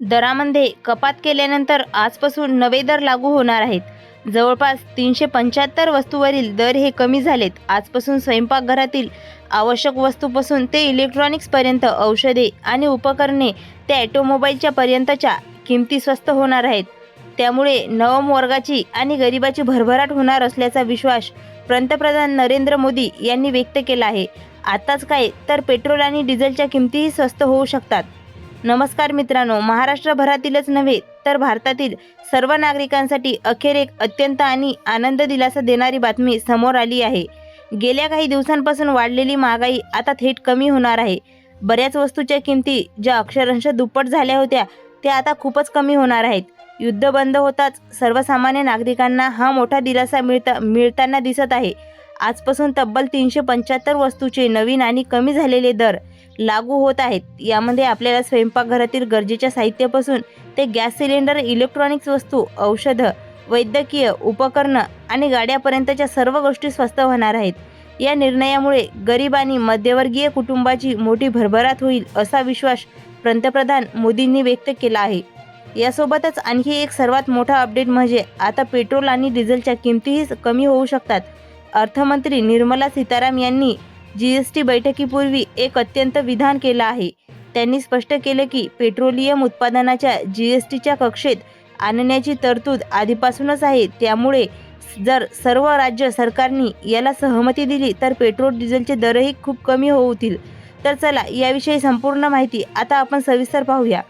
दरामध्ये कपात केल्यानंतर आजपासून नवे दर लागू होणार आहेत. जवळपास 375 वस्तूवरील दर हे कमी झालेत. आजपासून स्वयंपाकघरातील आवश्यक वस्तूपासून ते इलेक्ट्रॉनिक्सपर्यंत औषधे आणि उपकरणे ते ऑटोमोबाईलच्या पर्यंतच्या किमती स्वस्त होणार आहेत. त्यामुळे नवम वर्गाची आणि गरिबाची भरभराट होणार असल्याचा विश्वास पंतप्रधान नरेंद्र मोदी यांनी व्यक्त केला आहे. आताच काय तर पेट्रोल आणि डिझेलच्या किमतीही स्वस्त होऊ शकतात. नमस्कार मित्रांनो, महाराष्ट्रभरातीलच नव्हे तर भारतातील सर्व नागरिकांसाठी अखेर एक अत्यंत आणि आनंद दिलासा देणारी बातमी समोर आली आहे. गेल्या काही दिवसांपासून वाढलेली महागाई आता थेट कमी होणार आहे. बऱ्याच वस्तूंच्या किमती ज्या अक्षरशः दुप्पट झाल्या होत्या त्या आता खूपच कमी होणार आहेत. युद्ध बंद होताच सर्वसामान्य नागरिकांना हा मोठा दिलासा मिळताना दिसत आहे. आजपासून तब्बल 375 वस्तूंचे नवीन आणि कमी झालेले दर लागू होत आहेत. यामध्ये आपल्याला स्वयंपाकघरातील गरजेच्या साहित्यापासून ते गॅस सिलेंडर, इलेक्ट्रॉनिक्स वस्तू, औषधं, वैद्यकीय उपकरणं आणि गाड्यापर्यंतच्या सर्व गोष्टी स्वस्त होणार आहेत. या निर्णयामुळे गरीब आणि मध्यमवर्गीय कुटुंबाची मोठी भरभराट होईल असा विश्वास पंतप्रधान मोदींनी व्यक्त केला आहे. यासोबतच आणखी एक सर्वात मोठा अपडेट म्हणजे आता पेट्रोल आणि डिझेलच्या किमतीही कमी होऊ शकतात. अर्थमंत्री निर्मला सीतारामन यांनी जीएसटी बैठकीपूर्वी एक अत्यंत विधान केलं आहे. त्यांनी स्पष्ट केले की पेट्रोलियम उत्पादनाच्या जीएसटीच्या कक्षेत आणण्याची तरतूद आधीपासूनच आहे. त्यामुळे जर सर्व राज्य सरकारनी याला सहमती दिली तर पेट्रोल डिझेलचे दरही खूप कमी होतील. तर चला याविषयी संपूर्ण माहिती आता आपण सविस्तर पाहूया.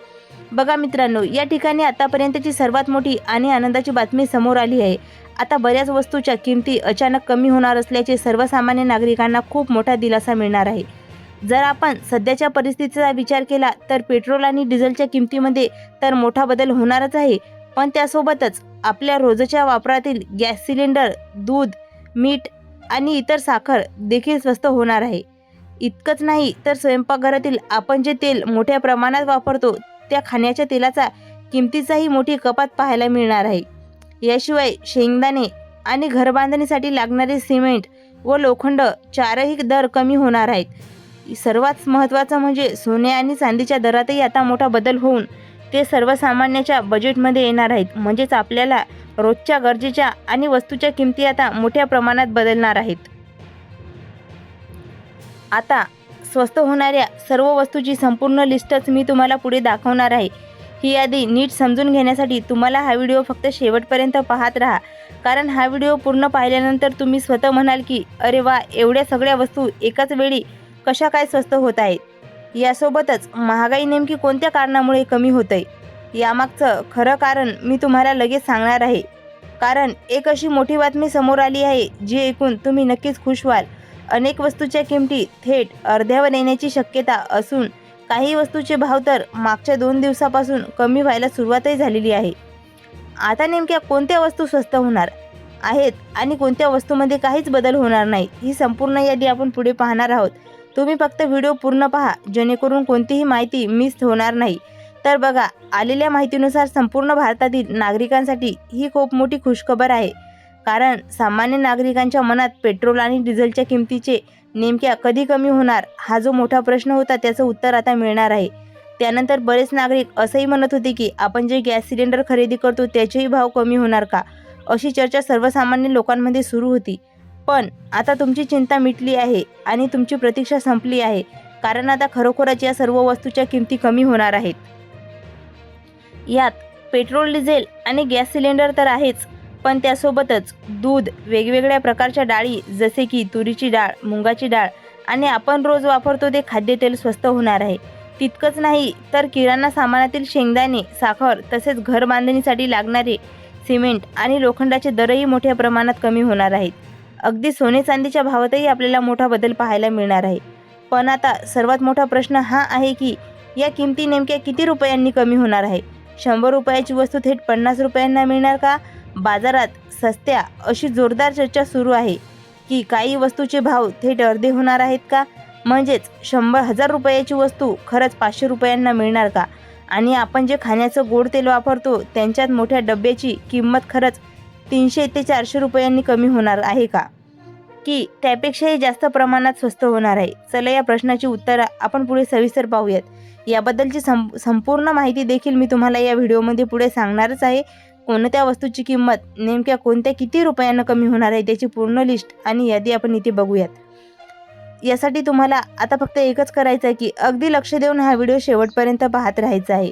बघा मित्रांनो, या ठिकाणी आतापर्यंतची सर्वात मोठी आणि आनंदाची बातमी समोर आली आहे. आता बऱ्याच वस्तूच्या किमती अचानक कमी होणार असल्याचे सर्वसामान्य नागरिकांना खूप मोठा दिलासा मिळणार आहे. जर आपण सध्याच्या परिस्थितीचा विचार केला तर पेट्रोल आणि डिझेलच्या किमतीमध्ये तर मोठा बदल होणारच आहे. पण त्यासोबतच आपल्या रोजच्या वापरातील गॅस सिलेंडर, दूध, मीठ आणि इतर साखर देखील स्वस्त होणार आहे. इतकंच नाही तर स्वयंपाकघरातील आपण जे तेल मोठ्या प्रमाणात वापरतो त्या खाण्याच्या तेलाचा किमतीचाही मोठी कपात पाहायला मिळणार आहे. याशिवाय शेंगदाणे आणि घरबांधणीसाठी लागणारे सिमेंट व लोखंड चारही दर कमी होणार आहेत. सर्वात महत्त्वाचं म्हणजे सोने आणि चांदीच्या दरातही आता मोठा बदल होऊन ते सर्वसामान्याच्या बजेटमध्ये येणार आहेत. म्हणजेच आपल्याला रोजच्या गरजेच्या आणि वस्तूच्या किमती आता मोठ्या प्रमाणात बदलणार आहेत. आता स्वस्त होणाऱ्या सर्व वस्तूची संपूर्ण लिस्टच मी तुम्हाला पुढे दाखवणार आहे. ही यादी नीट समजून घेण्यासाठी तुम्हाला हा व्हिडिओ फक्त शेवटपर्यंत पाहत राहा. कारण हा व्हिडिओ पूर्ण पाहिल्यानंतर तुम्ही स्वतः म्हणाल की अरे वा, एवढ्या सगळ्या वस्तू एकाच वेळी कशा काय स्वस्त होत आहेत. यासोबतच महागाई नेमकी कोणत्या कारणामुळे कमी होते यामागचं खरं कारण मी तुम्हाला लगेच सांगणार आहे. कारण एक अशी मोठी बातमी समोर आली आहे जी ऐकून तुम्ही नक्कीच खुश व्हाल. अनेक वस्तूच्या किमती थेट अर्ध्यावर येण्याची शक्यता असून काही वस्तूचे भाव तर मागच्या 2 दिवसापासून कमी व्हायला सुरुवातही झालेली आहे. आता नेमक्या कोणत्या वस्तू स्वस्त होणार आहेत आणि कोणत्या वस्तूमध्ये काहीच बदल होणार नाही ही संपूर्ण यादी आपण पुढे पाहणार आहोत. तुम्ही फक्त व्हिडिओ पूर्ण पहा जेणेकरून कोणतीही माहिती मिस होणार नाही. तर बघा, आलेल्या माहितीनुसार संपूर्ण भारतातील नागरिकांसाठी ही खूप मोठी खुशखबर आहे. कारण सामान्य नागरिकांच्या मनात पेट्रोल आणि डिझेलच्या किमतीचे नेमक्या कधी कमी होणार हा जो मोठा प्रश्न होता त्याचं उत्तर आता मिळणार आहे. त्यानंतर बरेच नागरिक असंही म्हणत होते की आपण जे गॅस सिलेंडर खरेदी करतो त्याचेही भाव कमी होणार का, अशी चर्चा सर्वसामान्य लोकांमध्ये सुरू होती. पण आता तुमची चिंता मिटली आहे आणि तुमची प्रतीक्षा संपली आहे. कारण आता खरोखरच या सर्व वस्तूच्या किमती कमी होणार आहेत. यात पेट्रोल, डिझेल आणि गॅस सिलेंडर तर आहेच, पण त्यासोबतच दूध, वेगवेगळ्या प्रकारच्या डाळी जसे की तुरीची डाळ, मुगाची डाळ आणि आपण रोज वापरतो ते खाद्यतेल स्वस्त होणार आहे. तितकंच नाही तर किराणा सामानातील शेंगदाणे, साखर तसेच घर बांधणीसाठी लागणारे सिमेंट आणि लोखंडाचे दरही मोठ्या प्रमाणात कमी होणार आहेत. अगदी सोने चांदीच्या भावातही आपल्याला मोठा बदल पाहायला मिळणार आहे. पण आता सर्वात मोठा प्रश्न हा आहे की या किमती नेमक्या किती रुपयांनी कमी होणार आहे. 100 रुपयाची वस्तू थेट 50 रुपयांना मिळणार का? बाजारात सस्त्या अशी जोरदार चर्चा सुरू आहे की काही वस्तूचे भाव थेट अर्धे होणार आहेत का? म्हणजेच 100,000 रुपयाची वस्तू खरंच 500 रुपयांना मिळणार का? आणि आपण जे खाण्याचं गोड तेल वापरतो त्यांच्यात मोठ्या डब्याची किंमत खरंच 300 ते 400 रुपयांनी कमी होणार आहे का? की त्यापेक्षाही जास्त प्रमाणात स्वस्त होणार आहे? चला या प्रश्नाची उत्तरं आपण पुढे सविस्तर पाहूयात. याबद्दलची संपूर्ण माहिती देखील मी तुम्हाला या व्हिडिओमध्ये पुढे सांगणारच आहे. कोणत्या वस्तूची किंमत नेमक्या कोणत्या किती रुपयांना कमी होणार आहे त्याची पूर्ण लिस्ट आणि यादी आपण इथे बघूयात. यासाठी तुम्हाला आता फक्त एकच करायचं आहे की अगदी लक्ष देऊन हा व्हिडिओ शेवटपर्यंत पाहत राहायचा आहे.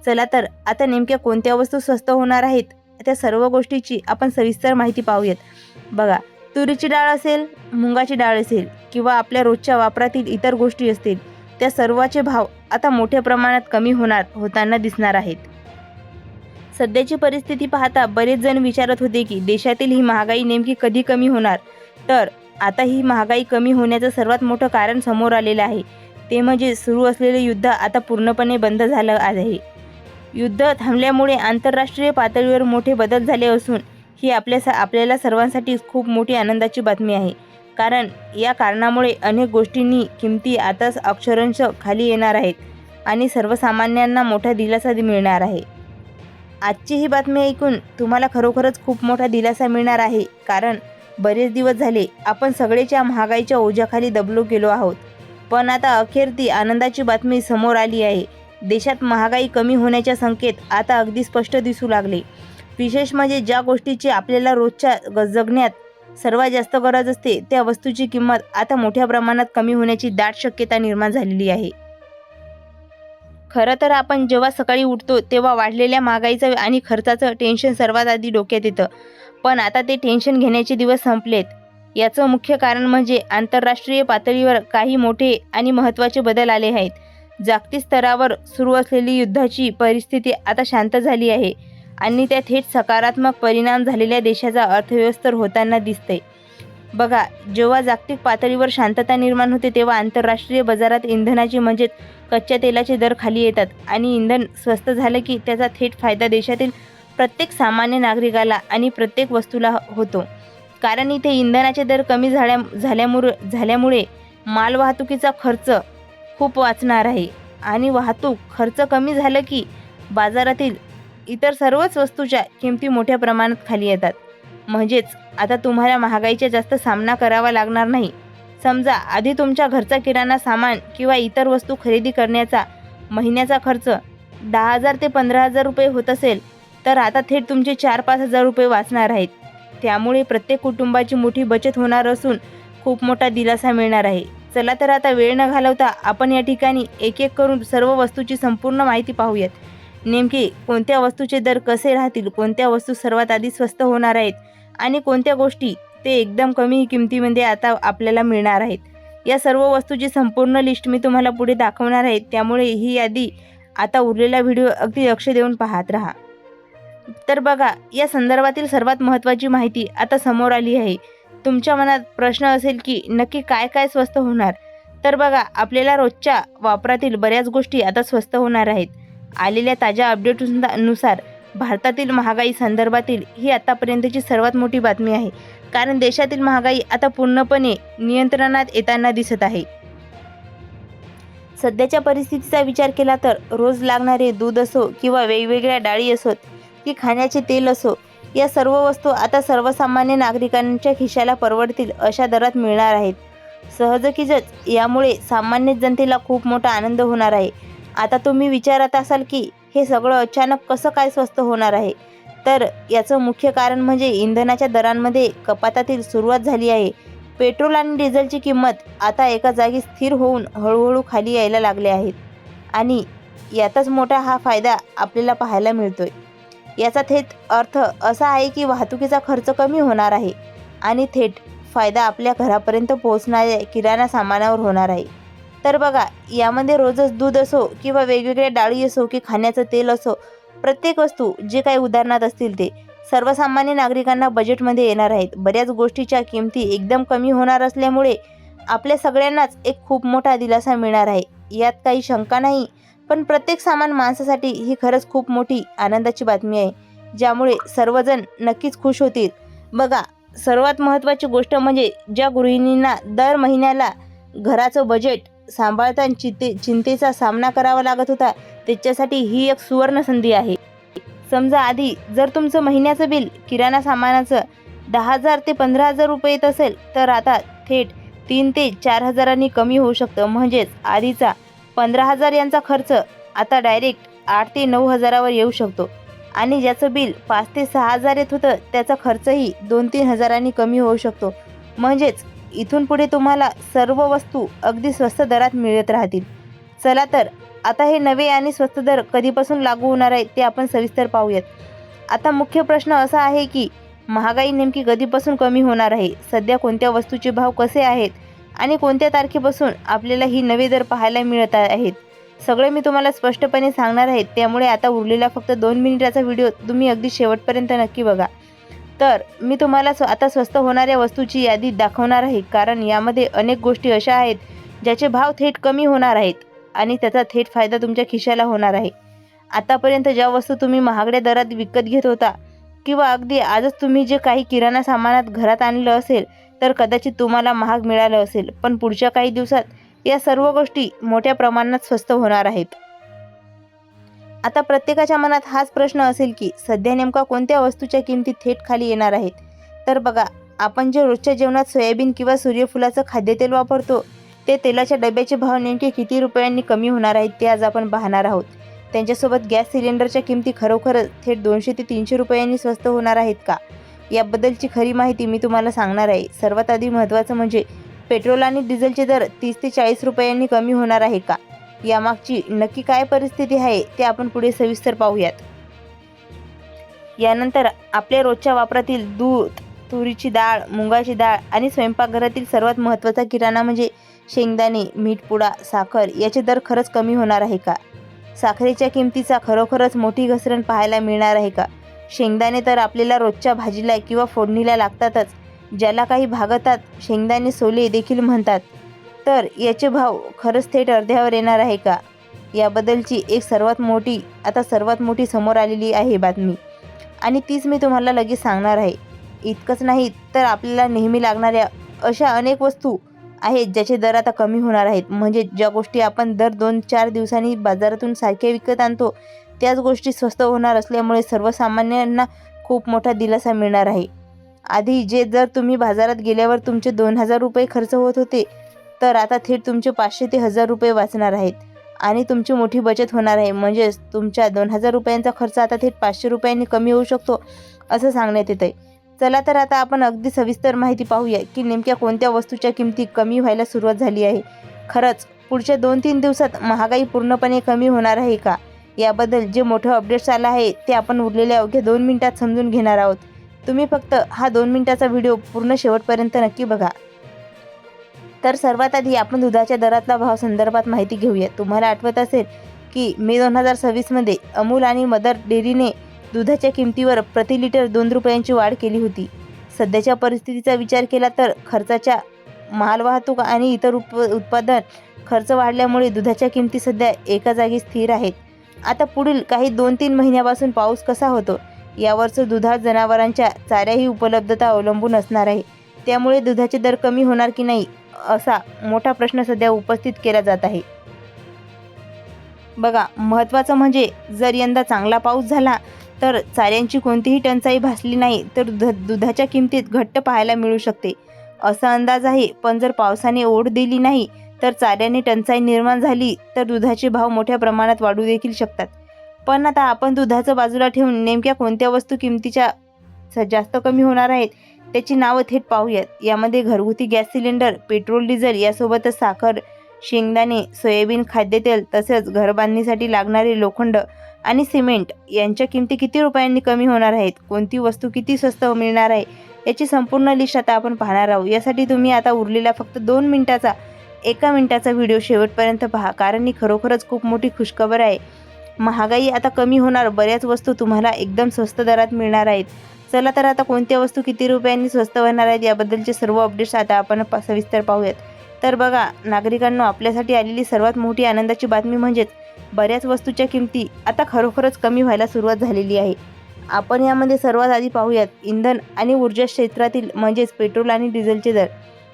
चला तर आता नेमक्या कोणत्या वस्तू स्वस्त होणार आहेत त्या सर्व गोष्टीची आपण सविस्तर माहिती पाहूयात. बघा, तुरीची डाळ असेल, मुगाची डाळ असेल किंवा आपल्या रोजच्या वापरातील इतर गोष्टी असतील, त्या सर्वाचे भाव आता मोठ्या प्रमाणात कमी होताना दिसणार आहेत. सध्याची परिस्थिती पाहता बरेच जण विचारत होते की देशातील ही महागाई नेमकी कधी कमी होणार. तर आता ही महागाई कमी होण्याचं सर्वात मोठं कारण समोर आलेलं आहे. ते म्हणजे सुरू असलेले युद्ध आता पूर्णपणे बंद झालं आहे. युद्ध थांबल्यामुळे आंतरराष्ट्रीय पातळीवर मोठे बदल झाले असून ही आपल्याला सर्वांसाठी खूप मोठी आनंदाची बातमी आहे. कारण या कारणामुळे अनेक गोष्टींनी किमती आताच अक्षरशः खाली येणार आहेत आणि सर्वसामान्यांना मोठा दिलासा मिळणार आहे. आजची ही बातमी ऐकून तुम्हाला खरोखरच खूप मोठा दिलासा मिळणार आहे. कारण बरेच दिवस झाले आपण सगळेच्या महागाईच्या ओझ्याखाली दबलो गेलो आहोत. पण आता अखेर ती आनंदाची बातमी समोर आली आहे. देशात महागाई कमी होण्याचे संकेत आता अगदी स्पष्ट दिसू लागले. विशेष म्हणजे ज्या गोष्टीची आपल्याला रोजच्या जगण्यात सर्वात जास्त गरज असते त्या वस्तूची किंमत आता मोठ्या प्रमाणात कमी होण्याची दाट शक्यता निर्माण झालेली आहे. खरं तर आपण जेव्हा सकाळी उठतो तेव्हा वाढलेल्या महागाईचं आणि खर्चाचं टेन्शन सर्वात आधी डोक्यात येतं. पण आता ते टेन्शन घेण्याचे दिवस संपलेत. याचं मुख्य कारण म्हणजे आंतरराष्ट्रीय पातळीवर काही मोठे आणि महत्त्वाचे बदल आले आहेत. जागतिक स्तरावर सुरू असलेली युद्धाची परिस्थिती आता शांत झाली आहे आणि त्या थेट सकारात्मक परिणाम झालेल्या देशाचा अर्थव्यवस्थेवर होताना दिसते. बघा, जेव्हा जागतिक पातळीवर शांतता निर्माण होते तेव्हा आंतरराष्ट्रीय बाजारात इंधनाचे म्हणजेच कच्च्या तेलाचे दर खाली येतात आणि इंधन स्वस्त झालं की त्याचा थेट फायदा देशातील प्रत्येक सामान्य नागरिकाला आणि प्रत्येक वस्तूला होतो. कारण इथे इंधनाचे दर कमी झाल्यामुळे मालवाहतुकीचा खर्च खूप वाचणार आहे आणि वाहतूक खर्च कमी झालं की बाजारातील इतर सर्वच वस्तूच्या किमती मोठ्या प्रमाणात खाली येतात. म्हणजेच आता तुम्हाला महागाईचा जास्त सामना करावा लागणार नाही. समजा आधी तुमच्या घरचा किराणा सामान किंवा इतर वस्तू खरेदी करण्याचा महिन्याचा खर्च 10,000 ते 15,000 रुपये होत असेल तर आता थेट तुमचे 4-5 हजार रुपये वाचणार आहेत. त्यामुळे प्रत्येक कुटुंबाची मोठी बचत होणार असून खूप मोठा दिलासा मिळणार आहे. चला तर आता वेळ न घालवता आपण या ठिकाणी एक एक करून सर्व वस्तूची संपूर्ण माहिती पाहूयात. नेमके कोणत्या वस्तूचे दर कसे राहतील, कोणत्या वस्तू सर्वात आधी स्वस्त होणार आहेत आणि कोणत्या गोष्टी ते एकदम कमी किमतीमध्ये आता आपल्याला मिळणार आहेत. या सर्व वस्तूची संपूर्ण लिस्ट मी तुम्हाला पुढे दाखवणार आहे. त्यामुळे ही यादी आता उरलेला व्हिडिओ अगदी लक्ष देऊन पाहत राहा. तर बघा, या संदर्भातील सर्वात महत्त्वाची माहिती आता समोर आली आहे. तुमच्या मनात प्रश्न असेल की नक्की काय काय स्वस्त होणार. तर बघा, आपल्याला रोजच्या वापरातील बऱ्याच गोष्टी आता स्वस्त होणार आहेत. आलेल्या ताज्या अपडेटनुसार भारतातील महागाई संदर्भातील ही आतापर्यंतची सर्वात मोठी बातमी आहे. कारण देशातील महागाई आता पूर्णपणे नियंत्रणात येताना दिसत आहे. सध्याच्या परिस्थितीचा विचार केला तर रोज लागणारे दूध असो किंवा वेगवेगळ्या डाळी असोत की खाण्याचे तेल असो, या सर्व वस्तू आता सर्वसामान्य नागरिकांच्या खिशाला परवडतील अशा दरात मिळणार आहेत. सहजकीच यामुळे सामान्य जनतेला खूप मोठा आनंद होणार आहे. आता तुम्ही विचारत असाल की हे सगळं अचानक कसं काय स्वस्त होणार आहे. तर याचं मुख्य कारण म्हणजे इंधनाच्या दरांमध्ये कपातातील सुरुवात झाली आहे. पेट्रोल आणि डिझेलची किंमत आता एका जागी स्थिर होऊन हळूहळू खाली यायला लागले आहेत आणि यातच मोठा हा फायदा आपल्याला पाहायला मिळतोय. याचा थेट अर्थ असा आहे की वाहतुकीचा खर्च कमी होणार आहे आणि थेट फायदा आपल्या घरापर्यंत पोहोचणाऱ्या किराणा सामानावर होणार आहे. तर बघा, यामध्ये रोजच दूध असो किंवा वेगवेगळ्या डाळी असो की खाण्याचं तेल असो, प्रत्येक वस्तू जे काही उदाहरणात असतील ते सर्वसामान्य नागरिकांना बजेटमध्ये येणार आहेत. बऱ्याच गोष्टीच्या किमती एकदम कमी होणार असल्यामुळे आपल्या सगळ्यांनाच एक खूप मोठा दिलासा मिळणार आहे. यात काही शंका नाही. पण प्रत्येक सामान माणसासाठी ही खरंच खूप मोठी आनंदाची बातमी आहे, ज्यामुळे सर्वजण नक्कीच खुश होतील. बघा, सर्वात महत्त्वाची गोष्ट म्हणजे ज्या गृहिणींना दर महिन्याला घराचं बजेट सांभाळताना चिंतेचा सामना करावा लागत होता, त्याच्यासाठी ही एक सुवर्ण संधी आहे. समजा आधी जर तुमचं महिन्याचं बिल किराणा सामानाचं 10,000 ते 15,000 रुपये येत असेल तर आता थेट 3 ते 4,000 कमी होऊ शकतं. म्हणजेच आधीचा 15,000 यांचा खर्च आता डायरेक्ट 8 ते 9,000वर येऊ शकतो आणि ज्याचं बिल 5 ते 6,000 येत होतं त्याचा खर्चही 2-3 हजारांनी कमी होऊ शकतो. म्हणजेच इथून पुढे तुम्हाला सर्व वस्तू अगदी स्वस्त दरात मिळत राहतील. चला तर आता हे नवे आणि स्वस्त दर कधीपासून लागू होणार आहेत ते आपण सविस्तर पाहूयात. आता मुख्य प्रश्न असा आहे की महागाई नेमकी कधीपासून कमी होणार आहे, सध्या कोणत्या वस्तूचे भाव कसे आहेत आणि कोणत्या तारखेपासून आपल्याला ही नवे दर पाहायला मिळत आहेत, सगळे मी तुम्हाला स्पष्टपणे सांगणार आहे. त्यामुळे आता उरलेला फक्त 2 मिनिटाचा व्हिडिओ तुम्ही अगदी शेवटपर्यंत नक्की बघा. तर मी तुम्हाला आता स्वस्त होणाऱ्या वस्तूची यादी दाखवणार आहे, कारण यामध्ये अनेक गोष्टी अशा आहेत ज्याचे भाव थेट कमी होणार आहेत आणि त्याचा थेट फायदा तुमच्या खिशाला होणार आहे. आतापर्यंत ज्या वस्तू तुम्ही महागड्या दरात विकत घेत होता किंवा अगदी आजच तुम्ही जे काही किराणा सामानात घरात आणलं असेल तर कदाचित तुम्हाला महाग मिळालं असेल, पण पुढच्या काही दिवसात या सर्व गोष्टी मोठ्या प्रमाणात स्वस्त होणार आहेत. आता प्रत्येकाच्या मनात हाच प्रश्न असेल की सध्या नेमका कोणत्या वस्तूच्या किमती थेट खाली येणार आहेत. तर बघा, आपण जे रोजच्या जेवणात सोयाबीन किंवा सूर्यफुलाचं खाद्यतेल वापरतो ते तेलाच्या डब्याचे भाव नेमके किती रुपयांनी कमी होणार आहेत ते आज आपण पाहणार आहोत. त्यांच्यासोबत गॅस सिलेंडरच्या किमती खरोखरच थेट 200 ते 300 रुपयांनी स्वस्त होणार आहेत का, याबद्दलची खरी माहिती मी तुम्हाला सांगणार आहे. सर्वात आधी महत्त्वाचं म्हणजे पेट्रोल आणि डिझेलचे दर 30 ते 40 रुपयांनी कमी होणार आहे का, यामागची नक्की काय परिस्थिती आहे ते आपण पुढे सविस्तर पाहूयात. यानंतर आपल्या रोजच्या वापरातील दूध, तुरीची डाळ, मुगाची डाळ आणि स्वयंपाकघरातील सर्वात महत्त्वाचा किराणा म्हणजे शेंगदाणे, मीठपुडा, साखर याचे दर खरंच कमी होणार आहे का. साखरेच्या किमतीचा खरोखरच मोठी घसरण पाहायला मिळणार आहे का. शेंगदाणे तर आपल्याला रोजच्या भाजीला किंवा फोडणीला लागतातच, ज्याला काही भागतात शेंगदाणे सोले देखील म्हणतात, तर याचे भाव खरंच थेट अर्ध्यावर येणार आहे का, याबद्दलची एक सर्वात मोठी समोर आलेली आहे बातमी आणि तीच मी तुम्हाला लगेच सांगणार आहे. इतकंच नाही तर आपल्याला नेहमी लागणाऱ्या अशा अनेक वस्तू आहेत ज्याचे दर आता कमी होणार आहेत. म्हणजे ज्या गोष्टी आपण दर 2-4 दिवसांनी बाजारातून सारख्या विकत आणतो त्याच गोष्टी स्वस्त होणार असल्यामुळे सर्वसामान्यांना खूप मोठा दिलासा मिळणार आहे. आधी जे जर तुम्ही बाजारात गेल्यावर तुमचे 2,000 रुपये खर्च होत होते तर आता थेट तुमचे 500 ते 1,000 रुपये वाचणार आहेत आणि तुमची मोठी बचत होणार आहे. म्हणजेच तुमच्या 2,000 रुपयांचा खर्च आता थेट 500 रुपयांनी कमी होऊ शकतो असं सांगण्यात येत आहे. चला तर आता आपण अगदी सविस्तर माहिती पाहूया की नेमक्या कोणत्या वस्तूच्या किमती कमी व्हायला सुरुवात झाली आहे. खरंच पुढच्या 2-3 दिवसात महागाई पूर्णपणे कमी होणार आहे का, याबद्दल जे मोठं अपडेट्स आलं आहे ते आपण उरलेल्या अवघ्या 2 मिनिटात समजून घेणार आहोत. तुम्ही फक्त हा 2 मिनिटाचा व्हिडिओ पूर्ण शेवटपर्यंत नक्की बघा. तर सर्वात आधी आपण दुधाच्या दरातला भाव संदर्भात माहिती घेऊया. तुम्हाला आठवत असेल की मे 2026मध्ये अमूल आणि मदर डेअरीने दुधाच्या किमतीवर प्रति लिटर 2 रुपयांची वाढ केली होती. सध्याच्या परिस्थितीचा विचार केला तर खर्चाच्या मालवाहतूक आणि इतर उत्पादन खर्च वाढल्यामुळे दुधाच्या किमती सध्या एका जागी स्थिर आहेत. आता पुढील काही 2-3 महिन्यापासून पाऊस कसा होतो यावरचं दुधाळ जनावरांच्या चाऱ्याही उपलब्धता अवलंबून असणार आहे. त्यामुळे दुधाचे दर कमी होणार की नाही असा मोठा प्रश्न सध्या उपस्थित केला जात आहे. बघा, महत्त्वाचं म्हणजे जर यंदा चांगला पाऊस झाला तर चाऱ्यांची कोणतीही टंचाई भासली नाही तर दुधाच्या किमतीत घट्ट पाहायला मिळू शकते असा अंदाज आहे. पण जर पावसाने ओढ दिली नाही तर चाऱ्याने टंचाई निर्माण झाली तर दुधाचे भाव मोठ्या प्रमाणात वाढू देखील शकतात. पण आता आपण दुधाचं बाजूला ठेवून नेमक्या कोणत्या वस्तू किमतीच्या जास्त कमी होणार आहेत त्याची नावं थेट पाहूयात. यामध्ये घरगुती गॅस सिलेंडर, पेट्रोल, डिझेल यासोबतच साखर, शेंगदाणे, सोयाबीन खाद्यतेल तसेच घरबांधणीसाठी लागणारे लोखंड आणि सिमेंट यांच्या किमती किती रुपयांनी कमी होणार आहेत, कोणती वस्तू किती स्वस्त मिळणार आहे याची संपूर्ण लिस्ट आता आपण पाहणार आहोत. यासाठी तुम्ही आता उरलेला फक्त 2 मिनिटाचा 1 मिनिटाचा व्हिडिओ शेवटपर्यंत पहा, कारण ही खरोखरच खूप मोठी खुशखबर आहे. महागाई आता कमी होणार, बऱ्याच वस्तू तुम्हाला एकदम स्वस्त दरात मिळणार आहेत. चला तर आता कोणत्या वस्तू किती रुपयांनी स्वस्त होणार आहेत याबद्दलचे सर्व अपडेट्स आता आपण सविस्तर पाहूयात. तर बघा नागरिकांनो, आपल्यासाठी आलेली सर्वात मोठी आनंदाची बातमी म्हणजेच बऱ्याच वस्तूच्या किमती आता खरोखरच कमी व्हायला सुरुवात झालेली आहे. आपण यामध्ये सर्वात आधी पाहूयात इंधन आणि ऊर्जा क्षेत्रातील म्हणजेच पेट्रोल आणि डिझेलचे दर.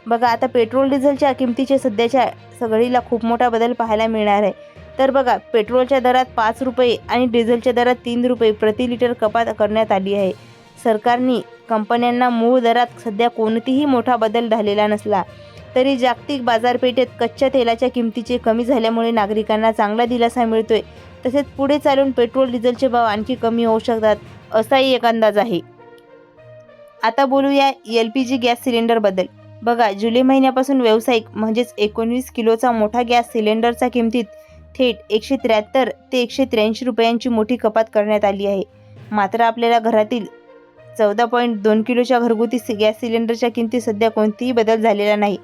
बघा, आता पेट्रोल डिझेलच्या किमतीचे सध्याच्या घडीला खूप मोठा बदल पाहायला मिळणार आहे. तर बघा, पेट्रोलच्या दरात 5 रुपये आणि डिझेलच्या दरात 3 रुपये प्रति लिटर कपात करण्यात आली आहे. सरकारने कंपन्यांना मूळ दरात सध्या कोणताही मोठा बदल झालेला नसला तरी जागतिक बाजारपेठेत कच्च्या तेलाच्या किमतीचे कमी झाल्यामुळे नागरिकांना चांगला दिलासा मिळतोय. तसेच पुढे चालून पेट्रोल डिझेलचे भाव आणखी कमी होऊ शकतात असाही एक अंदाज आहे. आता बोलूया LPG गॅस सिलेंडरबद्दल. बघा, जुलै महिन्यापासून व्यावसायिक म्हणजेच 19 किलोचा मोठा गॅस सिलेंडरच्या किमतीत थेट 173 ते 183 रुपयांची मोठी कपात करण्यात आली आहे. मात्र आपल्याला घरातील 14.2 किलोच्या घरगुती गॅस सिलेंडरच्या किमतीत सध्या कोणताही बदल झालेला नाही.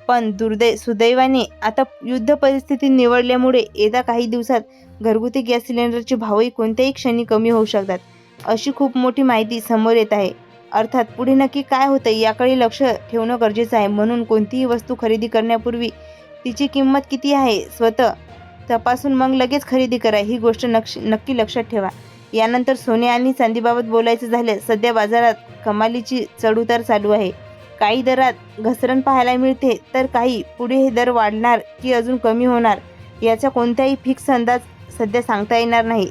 पण सुदैवाने आता युद्ध परिस्थिती निवडल्यामुळे येत्या काही दिवसात घरगुती गॅस सिलेंडरचे भावही कोणत्याही क्षणी कमी होऊ शकतात, अशी खूप मोठी माहिती समोर येत आहे. अर्थात पुढे नक्की काय होतं याकडे लक्ष ठेवणं गरजेचं आहे. म्हणून कोणतीही वस्तू खरेदी करण्यापूर्वी तिची किंमत किती आहे स्वतः तपासून मग लगेच खरेदी करा, ही गोष्ट नक्की लक्षात ठेवा. यानंतर सोने आणि चांदीबाबत बोलायचं झालं, सध्या बाजारात कमालीची चढउतार चालू आहे. काही दरात घसरण पाहायला मिळते तर काही पुढे हे दर वाढणार की अजून कमी होणार याचा कोणताही फिक्स अंदाज सध्या सांगता येणार नाही,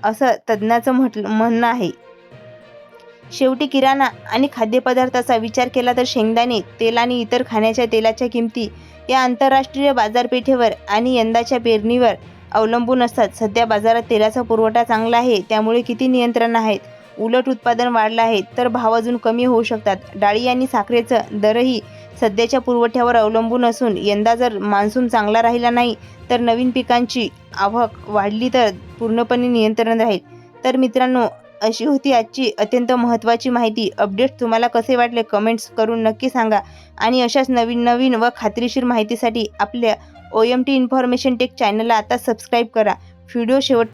असं तज्ज्ञांचं म्हणणं आहे. शेवटी किराणा आणि खाद्यपदार्थाचा विचार केला तर शेंगदाणे तेल आणि इतर खाण्याच्या तेलाच्या किमती या आंतरराष्ट्रीय बाजारपेठेवर आणि यंदाच्या पेरणीवर अवलंबून असतात. सध्या बाजारात तेलाचा पुरवठा चांगला आहे त्यामुळे किती नियंत्रण आहेत. उलट उत्पादन वाढलं आहे तर भाव अजून कमी होऊ शकतात. डाळी आणि साखरेचं दरही सध्याच्या पुरवठ्यावर अवलंबून असून यंदा जर मान्सून चांगला राहिला नाही तर नवीन पिकांची आवक वाढली तर पूर्णपणे नियंत्रण राहील. तर मित्रांनो, अशी होती आजची अत्यंत महत्त्वाची माहिती. अपडेट्स तुम्हाला कसे वाटले कमेंट्स करून नक्की सांगा आणि अशाच नवीन व खात्रीशीर माहितीसाठी आपल्या OMT इन्फॉर्मेशन टेक चॅनलला आता सबस्क्राईब करा. व्हिडिओ शेवट